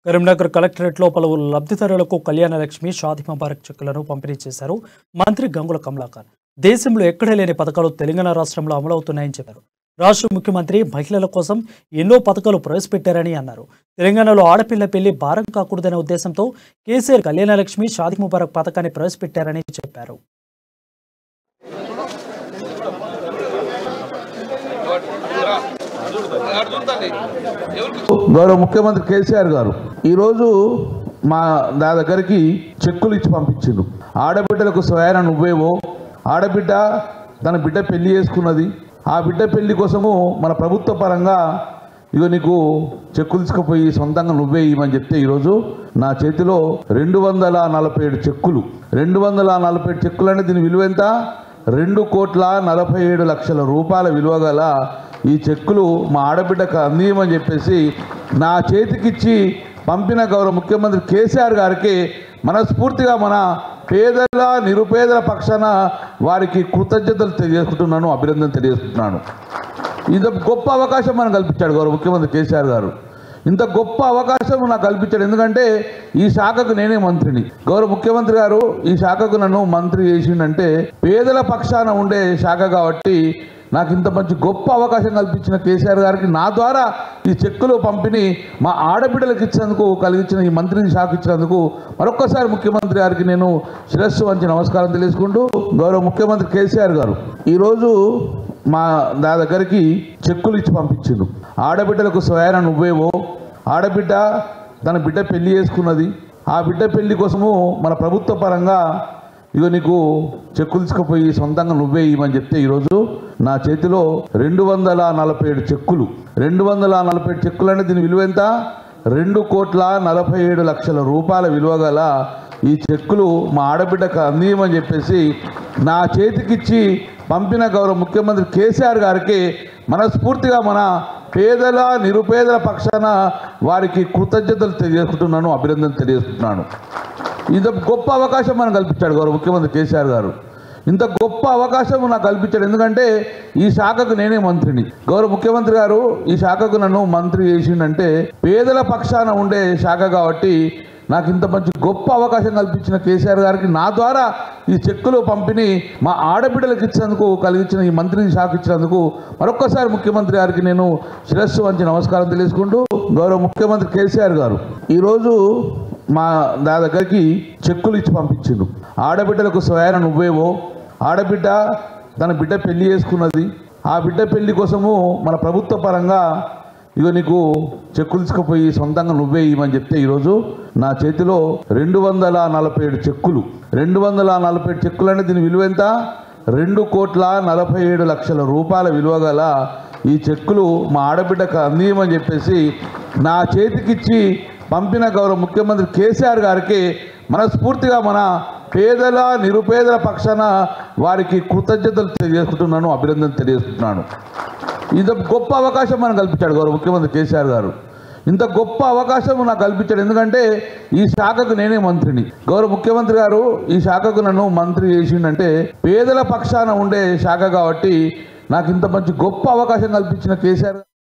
కరీంనగర్ కలెక్టరేట్లో పలువురు లబ్ధిదారులకు కళ్యాణ లక్ష్మి షాదీ ముబారక్ చెక్కులను పంపిణీ చేశారు మంత్రి గంగుల కమలాకర్. దేశంలో ఎక్కడా లేని పథకాలు తెలంగాణ రాష్ట్రంలో అమలవుతున్నాయని చెప్పారు. రాష్ట్ర ముఖ్యమంత్రి మహిళల కోసం ఎన్నో పథకాలు ప్రవేశపెట్టారని అన్నారు. తెలంగాణలో ఆడపిల్ల పెళ్లి భారం కాకూడదనే ఉద్దేశంతో కేసీఆర్ కళ్యాణ లక్ష్మి షాదీ ముబారక్ పథకాన్ని ప్రవేశపెట్టారని చెప్పారు. గౌరవ ముఖ్యమంత్రి కేసీఆర్ గారు ఈరోజు మా దగ్గరికి చెక్కులు ఇచ్చి పంపించిండు. ఆడబిడ్డలకు స్వయాన నువ్వేవో, ఆడబిడ్డ తన బిడ్డ పెళ్లి చేసుకున్నది, ఆ బిడ్డ పెళ్లి కోసము మన ప్రభుత్వ పరంగా ఇగో నీకు చెక్కులు తీసుకుపోయి సొంతంగా నువ్వే ఇవ్వమని చెప్తే ఈరోజు నా చేతిలో 247 చెక్కులు. 247 చెక్కులు అంటే దీని విలువ ఎంత? 2,47,00,000 రూపాయల విలువ గల ఈ చెక్కులు మా ఆడబిడ్డకు అందియమని చెప్పేసి నా చేతికిచ్చి పంపిన గౌరవ ముఖ్యమంత్రి కేసీఆర్ గారికి మనస్ఫూర్తిగా మన పేదల నిరుపేదల పక్షాన వారికి కృతజ్ఞతలు తెలియజేసుకుంటున్నాను, అభినందన తెలియజేస్తున్నాను. ఇంత గొప్ప అవకాశం మనకు కల్పించాడు గౌరవ ముఖ్యమంత్రి కేసీఆర్ గారు. ఇంత గొప్ప అవకాశం నాకు కల్పించాడు. ఎందుకంటే ఈ శాఖకు నేనే మంత్రిని. గౌరవ ముఖ్యమంత్రి గారు ఈ శాఖకు నన్ను మంత్రి చేసిండంటే పేదల పక్షాన ఉండే శాఖ కాబట్టి నాకు ఇంత మంచి గొప్ప అవకాశం కల్పించిన కేసీఆర్ గారికి నా ద్వారా ఈ చెక్కులు పంపిణీ మా ఆడబిడ్డలకు ఇచ్చినందుకు కలిగించిన ఈ మంత్రిని శాఖ ఇచ్చినందుకు మరొక్కసారి ముఖ్యమంత్రి గారికి నేను శిరస్సు వంచి నమస్కారం తెలియజేసుకుంటూ, గౌరవ ముఖ్యమంత్రి కేసీఆర్ గారు ఈరోజు మా దగ్గరికి చెక్కులు ఇచ్చి పంపించిండు. ఆడబిడ్డలకు స్వయాన నువ్వేవో, ఆడబిడ్డ తన బిడ్డ పెళ్లి చేసుకున్నది, ఆ బిడ్డ పెళ్లి కోసము మన ప్రభుత్వ పరంగా ఇగో నీకు చెక్కులు తీసుకుపోయి సొంతంగా నువ్వే ఇవ్వమని చెప్తే ఈరోజు నా చేతిలో 247 చెక్కులు. 247 చెక్కులు అంటే దీని విలువ ఎంత? 2,47,00,000 రూపాయల విలువ గల ఈ చెక్కులు మా ఆడబిడ్డకు అందియమని చెప్పేసి నా చేతికిచ్చి పంపిన గౌరవ ముఖ్యమంత్రి కేసీఆర్ గారికి మనస్ఫూర్తిగా మన పేదల నిరుపేదల పక్షాన వారికి కృతజ్ఞతలు తెలియజేసుకుంటున్నాను, అభినందన తెలియజేస్తున్నాను. ఇంత గొప్ప అవకాశం మనకు కల్పించాడు గౌరవ ముఖ్యమంత్రి కేసీఆర్ గారు. ఇంత గొప్ప అవకాశం నాకు కల్పించాడు. ఎందుకంటే ఈ శాఖకు నేనే మంత్రిని. గౌరవ ముఖ్యమంత్రి గారు ఈ శాఖకు నన్ను మంత్రి చేసిండంటే పేదల పక్షాన ఉండే శాఖ కాబట్టి నాకు ఇంత మంచి గొప్ప అవకాశం కల్పించిన కేసీఆర్ గారికి నా ద్వారా ఈ చెక్కులు పంపిణీ మా ఆడబిడ్డలకు ఇచ్చినందుకు కలిగించిన ఈ మంత్రిని శాఖ ఇచ్చినందుకు మరొక్కసారి ముఖ్యమంత్రి గారికి నేను శిరస్సు వంచి నమస్కారం తెలియజేసుకుంటూ, గౌరవ ముఖ్యమంత్రి కేసీఆర్ గారు ఈరోజు మా దగ్గరికి చెక్కులు ఇచ్చి పంపించిండు. ఆడబిడ్డలకు స్వయాన నువ్వేవో, ఆడబిడ్డ తన బిడ్డ పెళ్లి చేసుకున్నది, ఆ బిడ్డ పెళ్లి కోసము మన ప్రభుత్వ పరంగా ఇగో నీకు చెక్కులు తీసుకుపోయి సొంతంగా నువ్వే ఇవ్వమని చెప్తే ఈరోజు నా చేతిలో 247 చెక్కులు. 247 చెక్కులు అంటే దీని విలువ ఎంత? 2,47,00,000 రూపాయల విలువ గల ఈ చెక్కులు మా ఆడబిడ్డకు అందియమని చెప్పేసి నా చేతికిచ్చి పంపిన గౌరవ ముఖ్యమంత్రి కేసీఆర్ గారికి మనస్ఫూర్తిగా మన పేదల నిరుపేదల పక్షాన వారికి కృతజ్ఞతలు తెలియజేసుకుంటున్నాను, అభినందన తెలియజేస్తున్నాను. ఇంత గొప్ప అవకాశం మనకు కల్పించాడు గౌరవ ముఖ్యమంత్రి కేసీఆర్ గారు. ఇంత గొప్ప అవకాశం నాకు కల్పించాడు. ఎందుకంటే ఈ శాఖకు నేనే మంత్రిని. గౌరవ ముఖ్యమంత్రి గారు ఈ శాఖకు నన్ను మంత్రి చేసిండంటే పేదల పక్షాన ఉండే శాఖ కాబట్టి నాకు ఇంత మంచి గొప్ప అవకాశం కల్పించిన కేసీఆర్